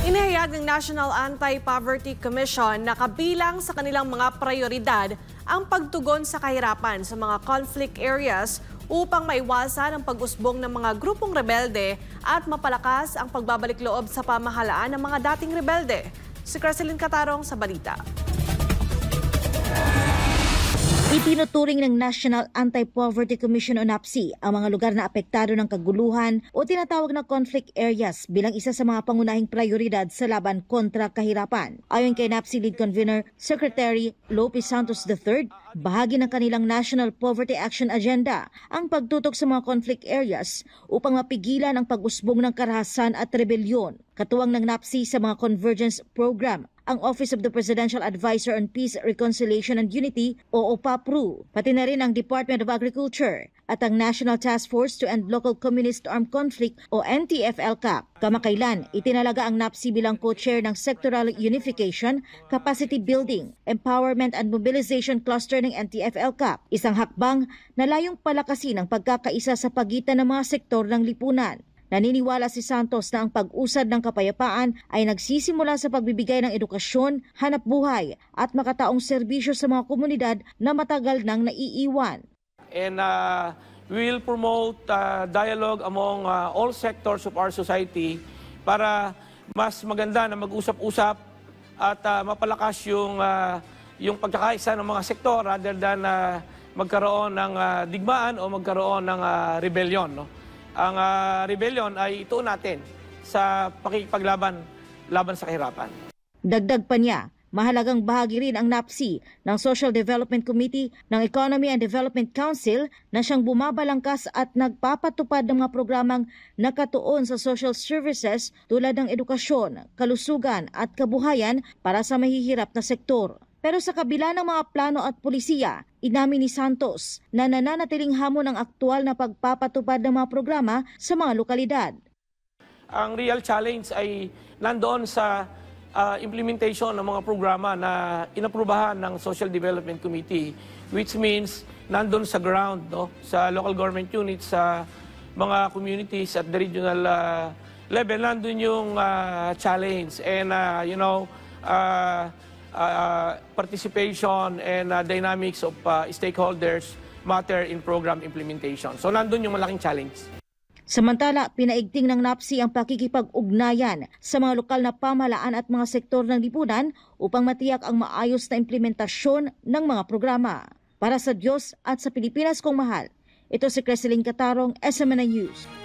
Inihayag ng National Anti-Poverty Commission na kabilang sa kanilang mga prioridad ang pagtugon sa kahirapan sa mga conflict areas upang maiwasan ang pag-usbong ng mga grupong rebelde at mapalakas ang pagbabalik loob sa pamahalaan ng mga dating rebelde. Si Cresceline Catarong sa balita. Itinuturing ng National Anti-Poverty Commission o NAPC ang mga lugar na apektado ng kaguluhan o tinatawag na conflict areas bilang isa sa mga pangunahing prioridad sa laban kontra kahirapan. Ayon kay NAPC Lead Convener Secretary Lopez Santos III, bahagi ng kanilang National Poverty Action Agenda ang pagtutok sa mga conflict areas upang mapigilan ang pag-usbong ng karahasan at rebelyon. Katuwang ng NAPC sa mga convergence program ang Office of the Presidential Advisor on Peace, Reconciliation and Unity o OPAPRU, pati na rin ang Department of Agriculture at ang National Task Force to End Local Communist Armed Conflict o NTF-ELCAC. Kamakailan, itinalaga ang NAPC bilang co-chair ng Sectoral Unification, Capacity Building, Empowerment and Mobilization Cluster ng NTF-ELCAC, isang hakbang na layong palakasin ang pagkakaisa sa pagitan ng mga sektor ng lipunan. Naniniwala si Santos na ang pag-usad ng kapayapaan ay nagsisimula sa pagbibigay ng edukasyon, hanap buhay at makataong serbisyo sa mga komunidad na matagal nang naiiwan. And we will promote dialogue among all sectors of our society para mas maganda na mag-usap-usap at mapalakas yung pagkakaisa ng mga sektor rather than magkaroon ng digmaan o magkaroon ng rebellion. No? Ang rebellion ay ituon natin sa pakikipaglaban sa kahirapan. Dagdag pa niya, mahalagang bahagi rin ang NAPC ng Social Development Committee ng Economy and Development Council na siyang bumabalangkas at nagpapatupad ng mga programang nakatuon sa social services tulad ng edukasyon, kalusugan at kabuhayan para sa mahihirap na sektor. Pero sa kabila ng mga plano at pulisiya, inamin ni Santos na nananatiling hamon ang aktual na pagpapatupad ng mga programa sa mga lokalidad. Ang real challenge ay nandoon sa implementation ng mga programa na inaprubahan ng Social Development Committee, which means nandoon sa ground, no? Sa local government units, sa mga communities at the regional level, nandoon yung challenge. And participation and dynamics of stakeholders matter in program implementation. So nandun yung malaking challenge. Samantala, pinaigting ng NAPC ang pakikipag-ugnayan sa mga lokal na pamahalaan at mga sektor ng lipunan upang matiyak ang maayos na implementasyon ng mga programa. Para sa Diyos at sa Pilipinas kong mahal, ito si Cresceline Catarong, SMNI News.